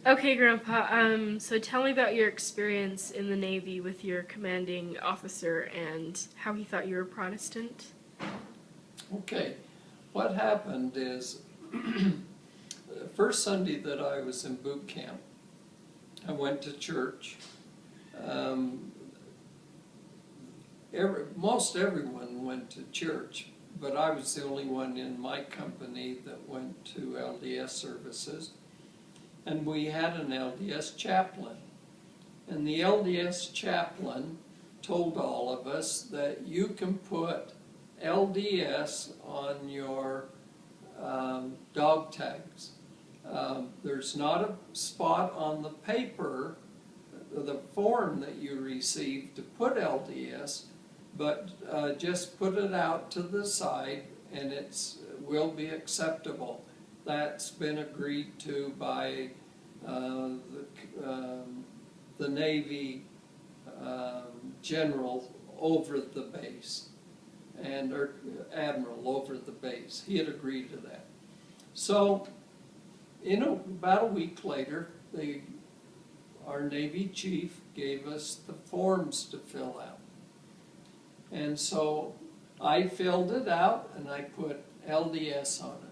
Okay, Grandpa. So tell me about your experience in the Navy with your commanding officer and how he thought you were Protestant. Okay, what happened is, the first Sunday that I was in boot camp, I went to church. Um, Most everyone went to church, but I was the only one in my company that went to LDS services. And we had an LDS chaplain. And the LDS chaplain told all of us that you can put LDS on your dog tags. There's not a spot on the paper, the form that you receive to put LDS, but just put it out to the side and it will be acceptable. That's been agreed to by the Navy general over the base, or admiral over the base. He had agreed to that. So, about a week later, our Navy chief gave us the forms to fill out. And so I filled it out and I put LDS on it.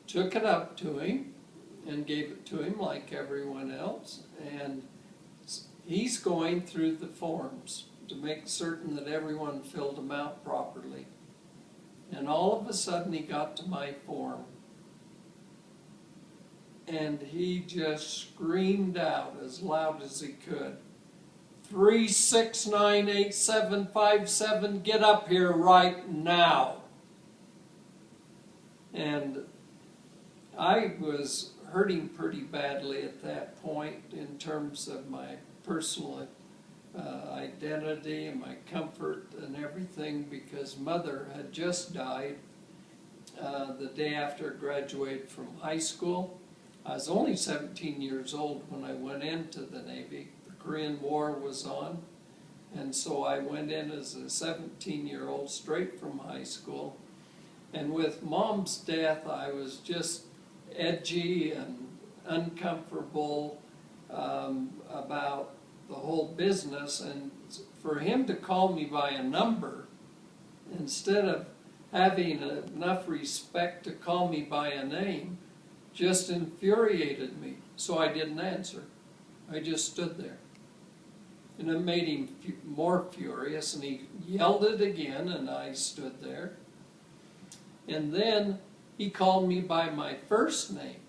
Took it up to him and gave it to him like everyone else, and he's going through the forms to make certain that everyone filled them out properly. And all of a sudden he got to my form and he just screamed out as loud as he could, 3698757, get up here right now. And I was hurting pretty badly at that point in terms of my personal identity and my comfort and everything, because Mother had just died the day after I graduated from high school. I was only 17 years old when I went into the Navy. The Korean War was on, and so I went in as a 17-year-old straight from high school. And with Mom's death, I was just edgy and uncomfortable about the whole business, and for him to call me by a number instead of having enough respect to call me by a name just infuriated me. So I didn't answer. I just stood there. And it made him more furious, and he yelled it again, and I stood there. And then he called me by my first name.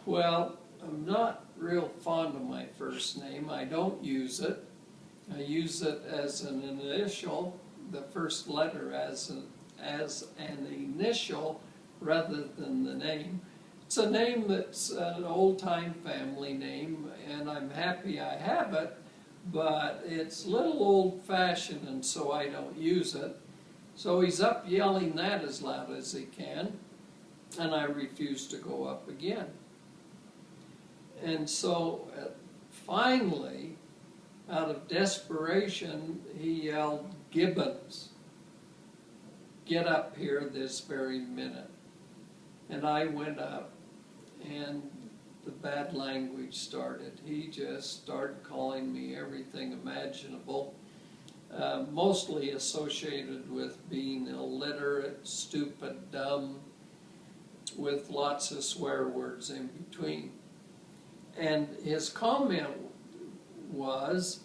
Well, I'm not real fond of my first name. I don't use it. I use it as an initial, the first letter as an initial rather than the name. It's a name that's an old-time family name, and I'm happy I have it, but it's a little old-fashioned, and so I don't use it. So he's up yelling that as loud as he can, and I refuse to go up again. And so finally, out of desperation, he yelled, "Gibbons, get up here this very minute." And I went up, and the bad language started. He just started calling me everything imaginable. Mostly associated with being illiterate, stupid, dumb, with lots of swear words in between. And his comment was,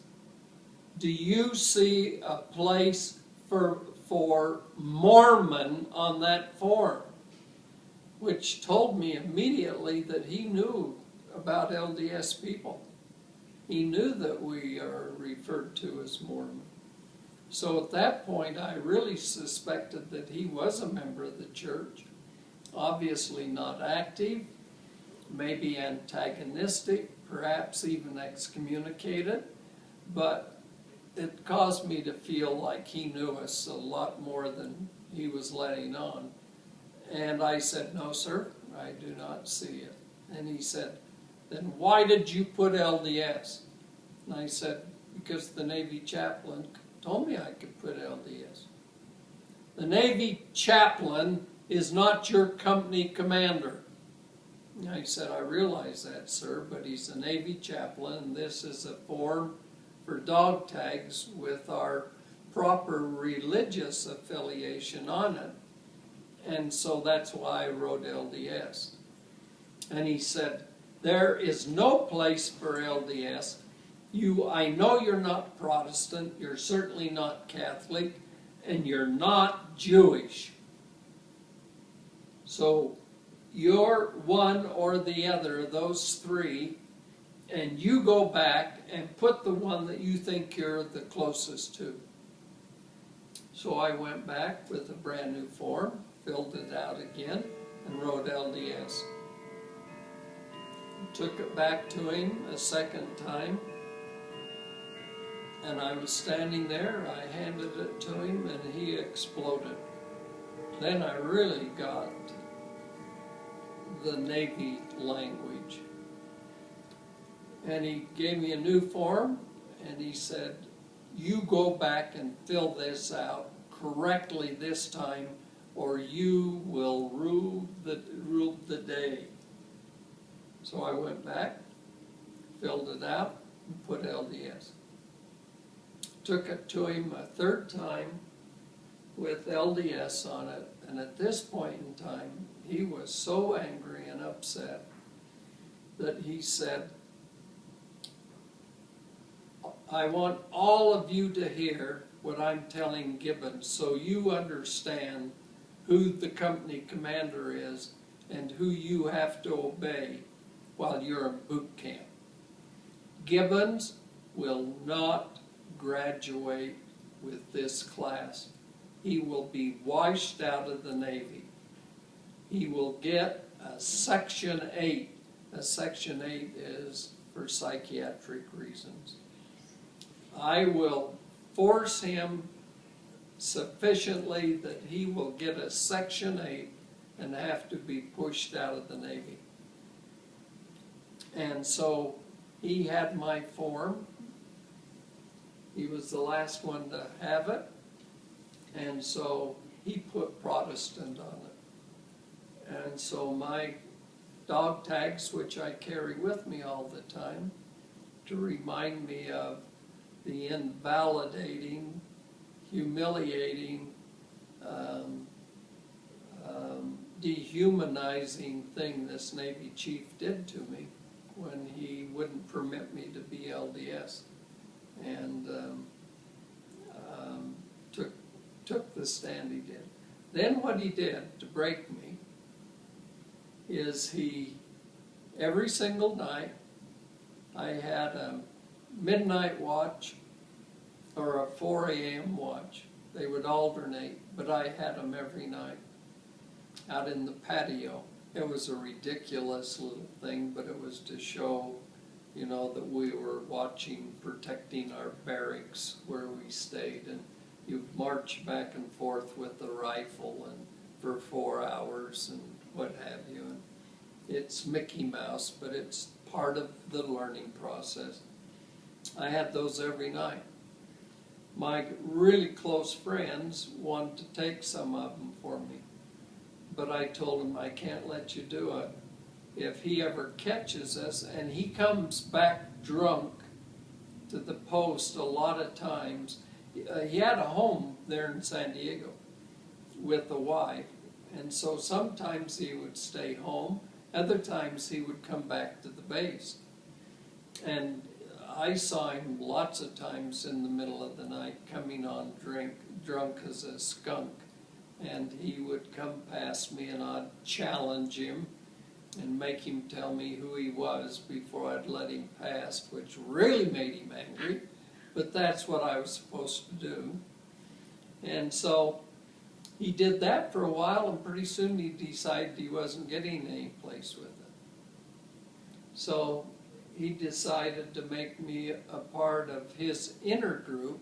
"Do you see a place for Mormon on that form?" Which told me immediately that he knew about LDS people. He knew that we are referred to as Mormon. So at that point, I really suspected that he was a member of the church, obviously not active, maybe antagonistic, perhaps even excommunicated, but it caused me to feel like he knew us a lot more than he was letting on. And I said, "No, sir, I do not see it." And he said, "Then why did you put LDS?" And I said, "Because the Navy chaplain told me I could put LDS." The Navy chaplain is not your company commander. And I said, I realize that, sir, but he's a Navy chaplain, and this is a form for dog tags with our proper religious affiliation on it. And so that's why I wrote LDS. And he said, there is no place for LDS. I know you're not Protestant, you're certainly not Catholic, and you're not Jewish. So you're one or the other of those three, and you go back and put the one that you think you're the closest to. So I went back with a brand new form, filled it out again, and wrote LDS. Took it back to him a second time, and I was standing there, I handed it to him, and he exploded. Then I really got the Navy language. And he gave me a new form, and he said, you go back and fill this out correctly this time, or you will rue the day. So I went back, filled it out, and put LDS. Took it to him a third time with LDS on it, and at this point in time, he was so angry and upset that he said, I want all of you to hear what I'm telling Gibbons so you understand who the company commander is and who you have to obey while you're in boot camp. Gibbons will not graduate with this class. He will be washed out of the Navy. He will get a Section 8. A Section 8 is for psychiatric reasons. I will force him sufficiently that he will get a Section 8 and have to be pushed out of the Navy. And so he had my form. He was the last one to have it. And so he put Protestant on it. And so my dog tags, which I carry with me all the time, to remind me of the invalidating, humiliating, dehumanizing thing this Navy chief did to me when he wouldn't permit me to be LDS, and took the stand he did. Then what he did to break me is he, every single night, I had a midnight watch or a 4 a.m. watch. They would alternate, but I had them every night out in the patio. It was a ridiculous little thing, but it was to show, you know, that we were watching, protecting our barracks where we stayed, and you march back and forth with the rifle and for 4 hours and what have you. And it's Mickey Mouse, but it's part of the learning process. I had those every night. My really close friends wanted to take some of them for me, but I told them I can't let you do it. If he ever catches us, and he comes back drunk to the post a lot of times, he had a home there in San Diego with a wife, and so sometimes he would stay home, other times he would come back to the base. And I saw him lots of times in the middle of the night coming on drunk as a skunk, and he would come past me and I'd challenge him and make him tell me who he was before I'd let him pass, which really made him angry, but that's what I was supposed to do. And so he did that for a while, and pretty soon he decided he wasn't getting any place with it. So he decided to make me a part of his inner group,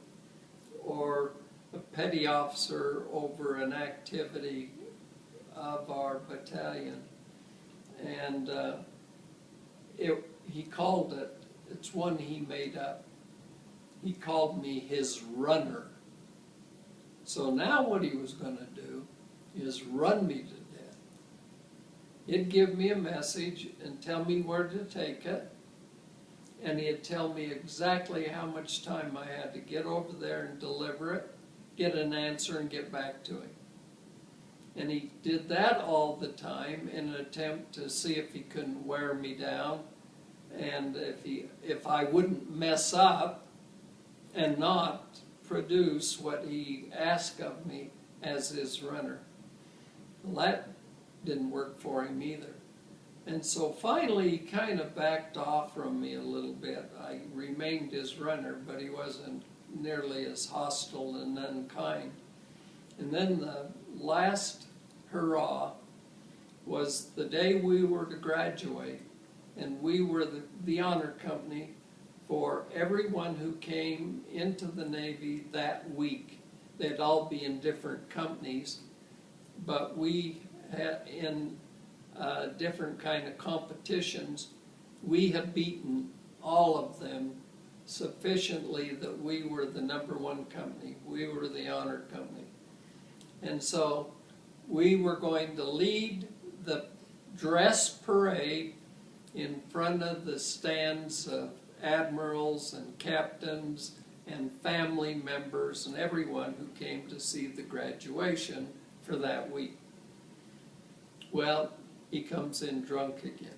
or a petty officer over an activity of our battalion. And he called it, it's one he made up, he called me his runner. So now what he was going to do is run me to death. He'd give me a message and tell me where to take it, and he'd tell me exactly how much time I had to get over there and deliver it, get an answer, and get back to him. And he did that all the time in an attempt to see if he couldn't wear me down, and if I wouldn't mess up and not produce what he asked of me as his runner. Well, that didn't work for him either. And so finally he kind of backed off from me a little bit. I remained his runner, but he wasn't nearly as hostile and unkind. And then the last hurrah was the day we were to graduate, and we were the honor company for everyone who came into the Navy that week. They'd all be in different companies, but we had in different kind of competitions, we had beaten all of them sufficiently that we were the #1 company. We were the honor company. And so we were going to lead the dress parade in front of the stands of admirals and captains and family members and everyone who came to see the graduation for that week. Well, he comes in drunk again.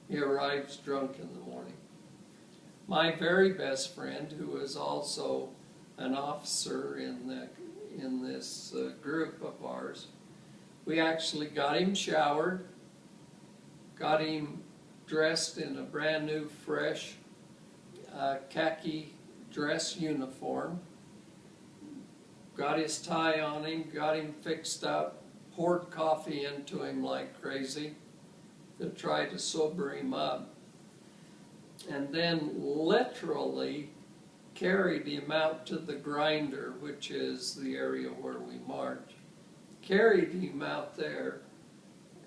He arrives drunk in the morning. My very best friend, who was also an officer in this group of ours, we actually got him showered, got him dressed in a brand new, fresh khaki dress uniform, got his tie on him, got him fixed up, poured coffee into him like crazy to try to sober him up, and then literally carried him out to the grinder, which is the area where we march. Carried him out there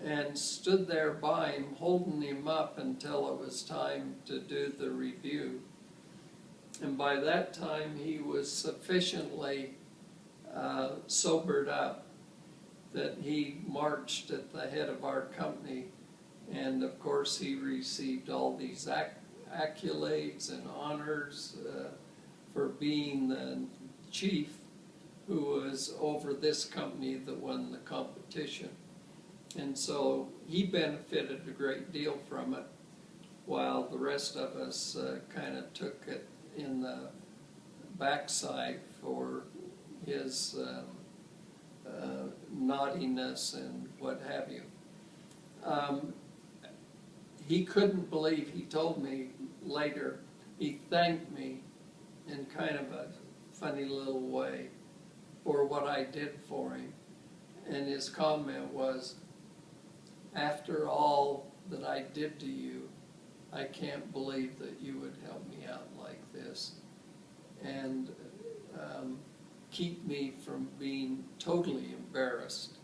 and stood there by him, holding him up until it was time to do the review. And by that time he was sufficiently sobered up that he marched at the head of our company, and of course he received all these accolades and honors for being the chief who was over this company that won the competition. And so he benefited a great deal from it, while the rest of us kind of took it in the backside for his naughtiness and what have you. He couldn't believe, he told me later, he thanked me in kind of a funny little way for what I did for him. And his comment was, "After all that I did to you, I can't believe that you would help me out like this and keep me from being totally embarrassed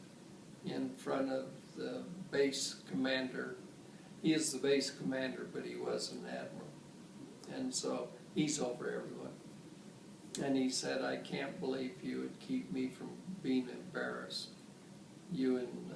in front of the base commander." He is the base commander, but he was an admiral. And so he's over everyone. And he said, "I can't believe you would keep me from being embarrassed. You and